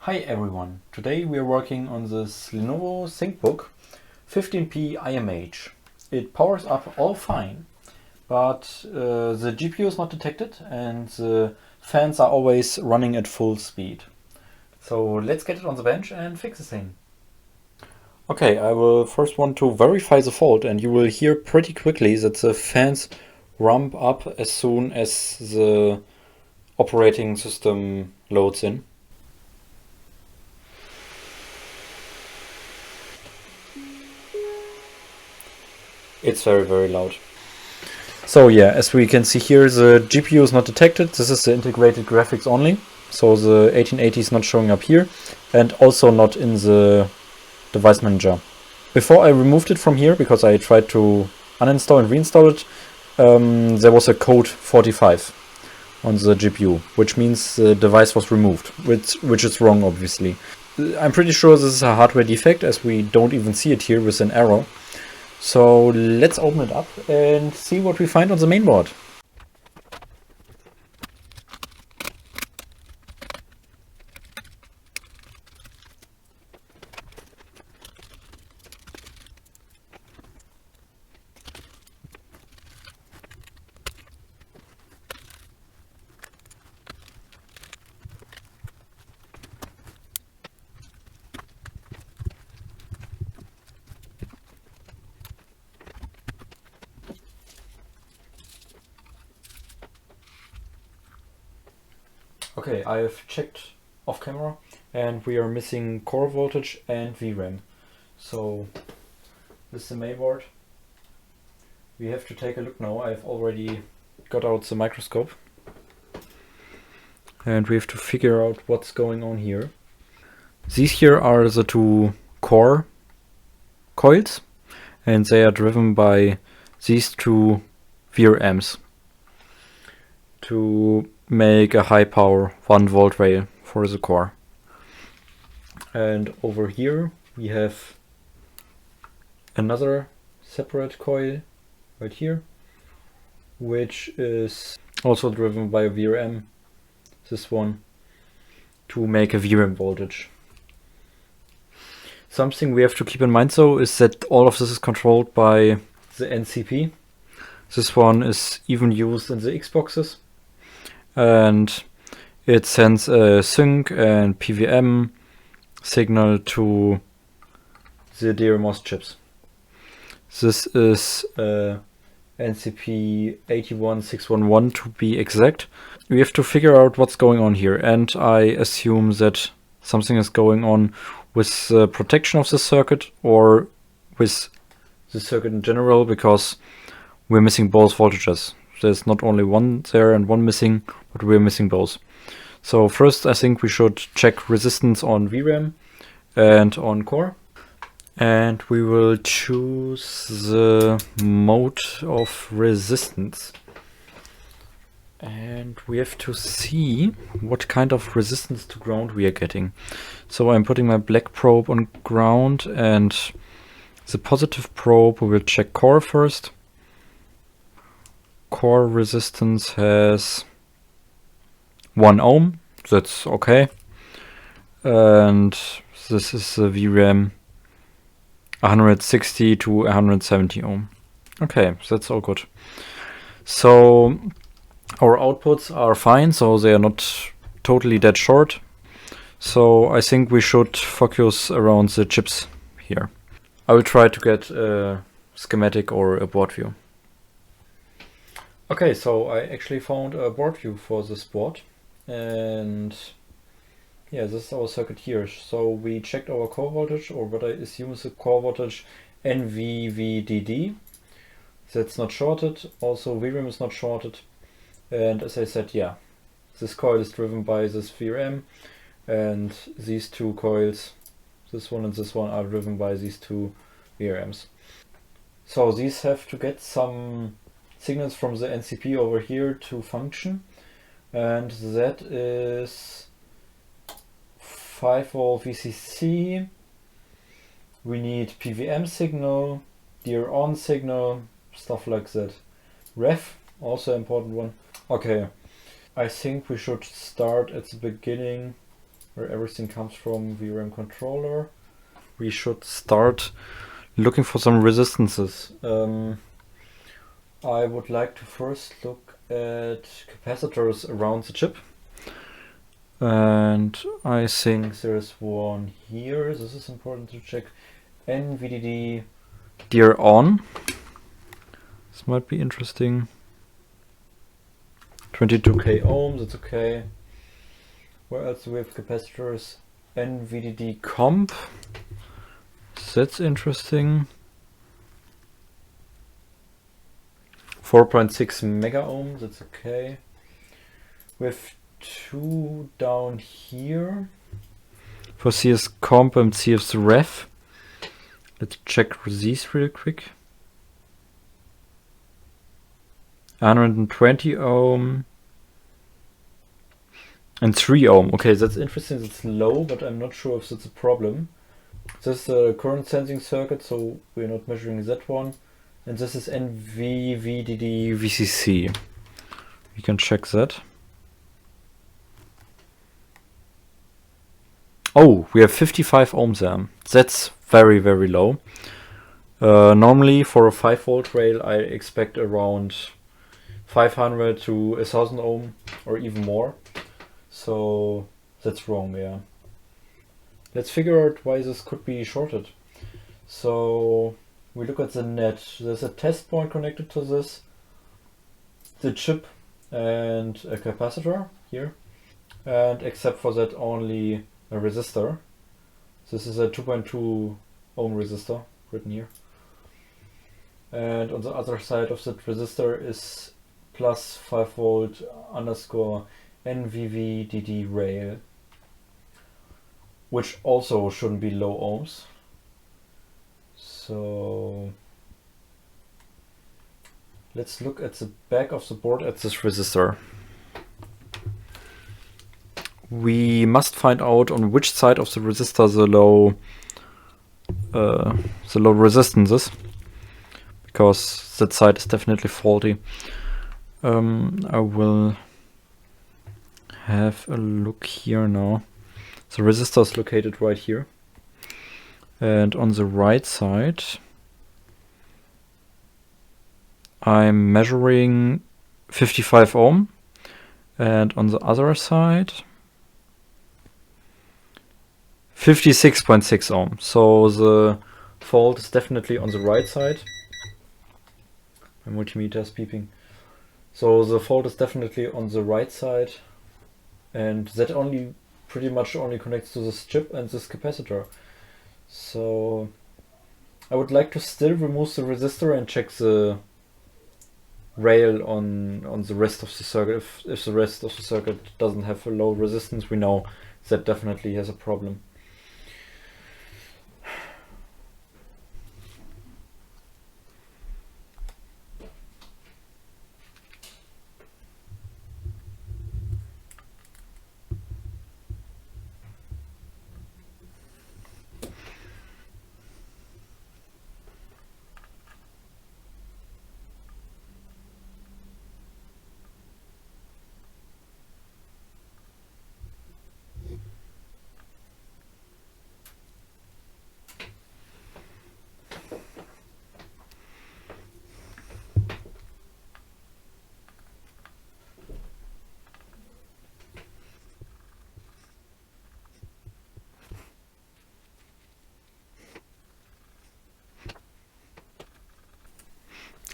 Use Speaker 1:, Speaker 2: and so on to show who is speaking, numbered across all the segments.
Speaker 1: Hi everyone, today we are working on this Lenovo Thinkbook 15P IMH. It powers up all fine, but the GPU is not detected and the fans are always running at full speed. So let's get it on the bench and fix the thing. Okay, I will first want to verify the fault, and you will hear pretty quickly that the fans ramp up as soon as the operating system loads in. It's very loud. So yeah, as we can see here, the GPU is not detected. This is the integrated graphics only. So the 1880 is not showing up here and also not in the device manager. Before I removed it from here, because I tried to uninstall and reinstall it, there was a code 45 on the GPU, which means the device was removed, which is wrong, obviously. I'm pretty sure this is a hardware defect, as we don't even see it here with an arrow. So let's open it up and see what we find on the mainboard. Okay, I've checked off camera and we are missing core voltage and VRAM. So this is the mainboard. We have to take a look now. I've already got out the microscope and we have to figure out what's going on here. These here are the two core coils and they are driven by these two VRMs to make a high power 1 volt rail for the core. And over here we have another separate coil right here, which is also driven by a VRM, this one, to make a VRAM voltage. Something we have to keep in mind though is that all of this is controlled by the NCP. This one is even used in the Xboxes, and it sends a sync and PWM signal to the DRMOS chips. This is NCP 81611 to be exact. We have to figure out what's going on here, and I assume that something is going on with the protection of the circuit or with the circuit in general, because we're missing both voltages. There's not only one there and one missing, but we're missing both. So first I think we should check resistance on VRAM and on core. And we will choose the mode of resistance. And we have to see what kind of resistance to ground we are getting. So I'm putting my black probe on ground, and the positive probe we will check core first. Core resistance has 1 ohm, that's okay. And this is the VRAM 160 to 170 ohm. Okay, so that's all good. So our outputs are fine, so they are not totally dead short. So I think we should focus around the chips here. I will try to get a schematic or a board view. Okay, so I actually found a board view for this board, and yeah, this is our circuit here. So we checked our core voltage, or what I assume is the core voltage, NVVDD. That's not shorted. Also VRAM is not shorted. And as I said, yeah, this coil is driven by this VRM, and these two coils, this one and this one, are driven by these two VRMs. So these have to get some signals from the NCP over here to function, and that is 5 volt VCC. We need PWM signal, DR on signal, stuff like that. Ref, also important one. Okay, I think we should start at the beginning where everything comes from, VRAM controller. We should start looking for some resistances. I would like to first look at capacitors around the chip. And I think there's one here. This is important to check. NVDD dear on. This might be interesting. 22k ohms, that's okay. Where else do we have capacitors? NVDD comp. That's interesting. 4.6 mega ohms, that's okay. We have two down here for CS comp and CS ref. Let's check these real quick. 120 ohm and 3 ohm. Okay, that's interesting. It's low, but I'm not sure if that's a problem. This is a current sensing circuit, so we're not measuring that one. And this is NVVDD VCC. We can check that. Oh, we have 55 ohms there. That's very, very low. Normally for a 5 volt rail I expect around 500 to 1000 ohm or even more. So that's wrong, yeah. Let's figure out why this could be shorted. So we look at the net. There's a test point connected to this, the chip and a capacitor here. And except for that only a resistor. This is a 2.2 ohm resistor written here. And on the other side of that resistor is plus 5 volt underscore NVVDD rail, which also shouldn't be low ohms. So let's look at the back of the board at this resistor. We must find out on which side of the resistor the low resistance is, because that side is definitely faulty. I will have a look here now. The resistor is located right here, and on the right side I'm measuring 55 ohm, and on the other side 56.6 ohm. So the fault is definitely on the right side. My multimeter is beeping. So the fault is definitely on the right side, and that only pretty much only connects to this chip and this capacitor. So I would like to still remove the resistor and check the rail on the rest of the circuit. If the rest of the circuit doesn't have a low resistance, we know that definitely has a problem.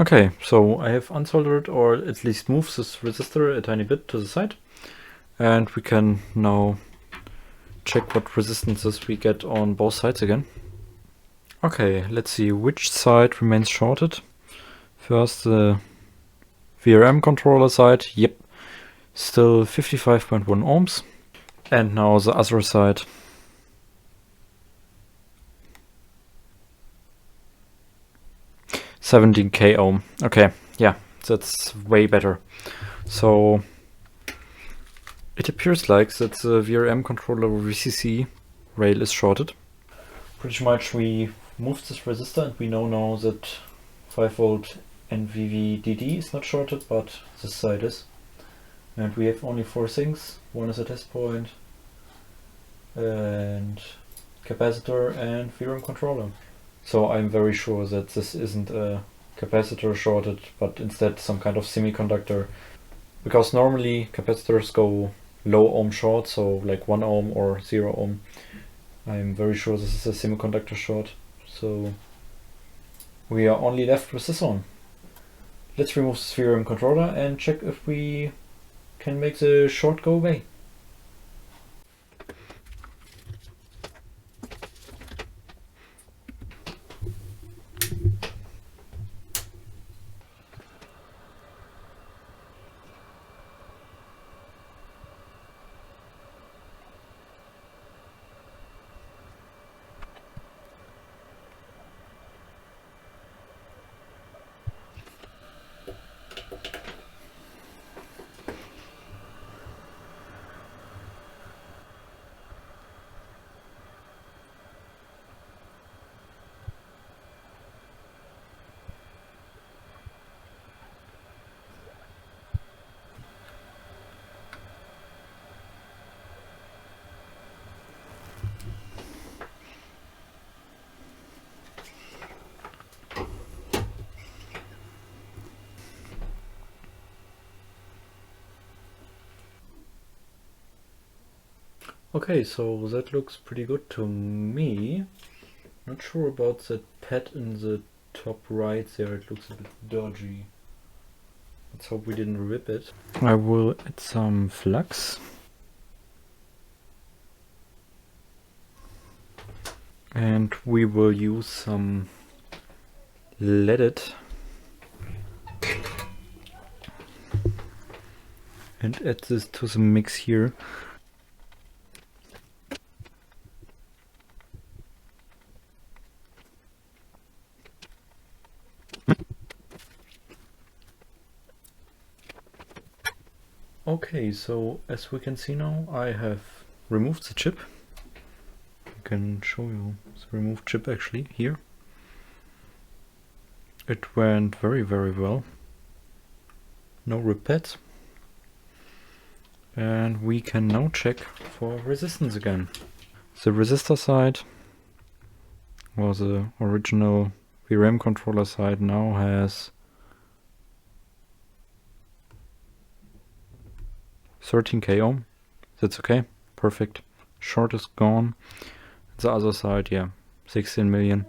Speaker 1: Okay, so I have unsoldered or at least moved this resistor a tiny bit to the side, and we can now check what resistances we get on both sides again. Okay, let's see which side remains shorted. First the VRM controller side, yep, still 55.1 ohms. And now the other side. $17k ohm. Okay, yeah, that's way better. So it appears like that the VRM controller VCC rail is shorted. Pretty much we moved this resistor and we know now that 5 volt NVVDD is not shorted, but this side is. And we have only 4 things. One is a test point, and capacitor and VRAM controller. So I'm very sure that this isn't a capacitor shorted, but instead some kind of semiconductor, because normally capacitors go low ohm short, so like 1 ohm or 0 ohm. I'm very sure this is a semiconductor short, so we are only left with this one. Let's remove the VRAM controller and check if we can make the short go away. Okay, so that looks pretty good to me. Not sure about that pad in the top right there, it looks a bit dodgy. Let's hope we didn't rip it. I will add some flux. And we will use some leaded and add this to the mix here. Okay, so as we can see now, I have removed the chip. I can show you the removed chip actually here. It went very well. No rip pads. And we can now check for resistance again. The resistor side, or the original VRAM controller side, now has 13k ohm. That's okay, perfect. Short is gone. The other side, yeah, 16 million.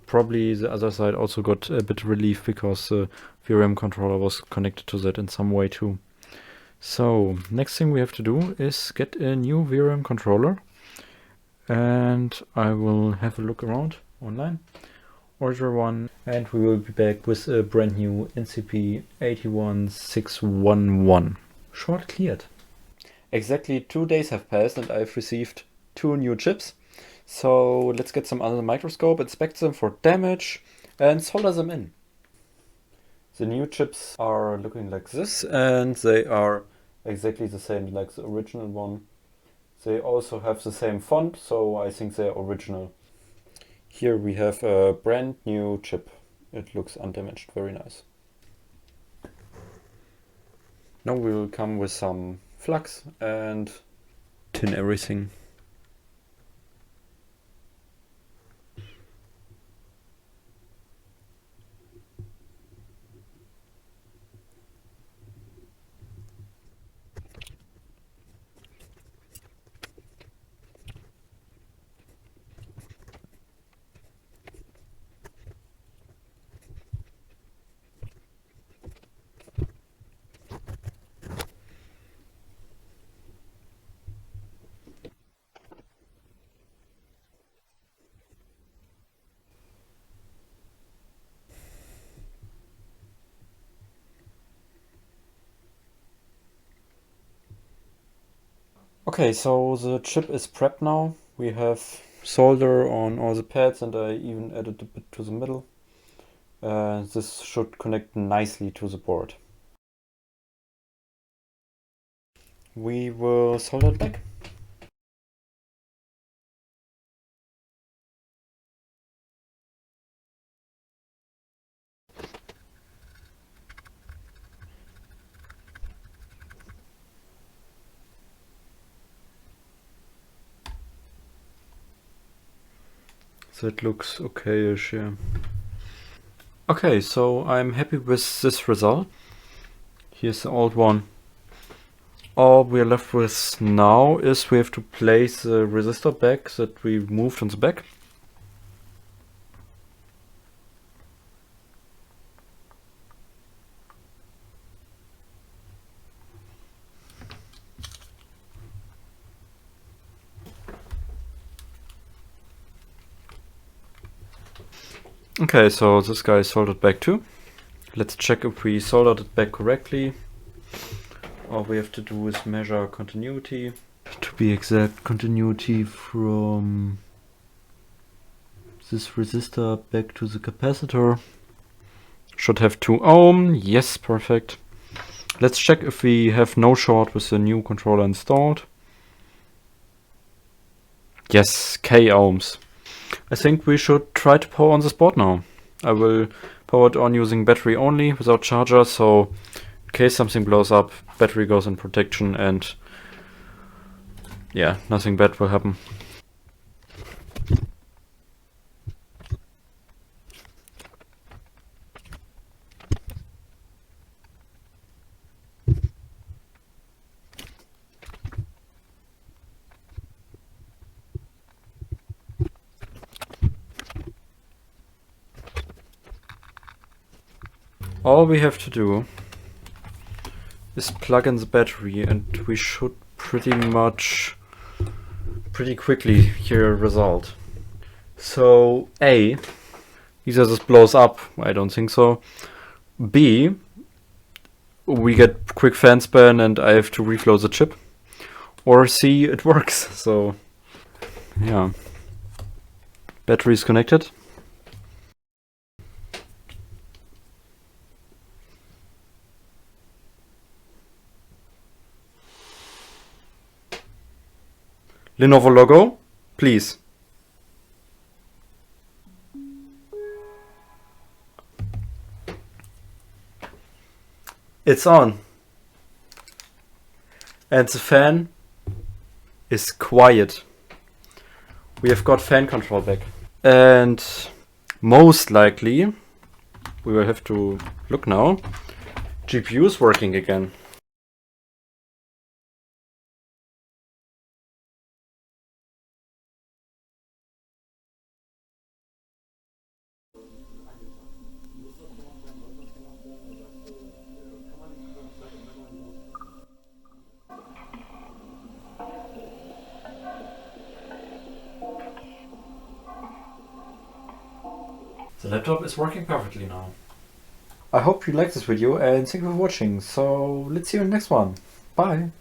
Speaker 1: Probably the other side also got a bit relief because the VRAM controller was connected to that in some way too. So next thing we have to do is get a new VRAM controller, and I will have a look around online, order one, and we will be back with a brand new NCP 81611. Short cleared. Exactly 2 days have passed and I've received 2 new chips. So let's get some under the microscope, inspect them for damage and solder them in. The new chips are looking like this, and they are exactly the same like the original one. They also have the same font, so I think they're original. Here we have a brand new chip. It looks undamaged, very nice. Now we will come with some flux and tin everything. Okay, so the chip is prepped now. We have solder on all the pads and I even added a bit to the middle. This should connect nicely to the board. We will solder it back. That looks okay-ish, yeah. Okay, so I'm happy with this result. Here's the old one. All we're left with now is we have to place the resistor back that we moved on the back. Okay, so this guy is soldered back too. Let's check if we soldered it back correctly. All we have to do is measure continuity. To be exact, continuity from this resistor back to the capacitor. Should have 2 ohm. Yes, perfect. Let's check if we have no short with the new controller installed. Yes, K ohms. I think we should try to power on this board now. I will power it on using battery only without charger, so in case something blows up, battery goes in protection and yeah, nothing bad will happen. All we have to do is plug in the battery and we should pretty quickly hear a result. So A, either this blows up, I don't think so. B, we get quick fan span and I have to reflow the chip. Or C, it works. So yeah, battery is connected. Lenovo logo, please. It's on. And the fan is quiet. We have got fan control back. And most likely, we will have to look now. GPU is working again. The laptop is working perfectly now. I hope you liked this video and thank you for watching. So let's see you in the next one. Bye.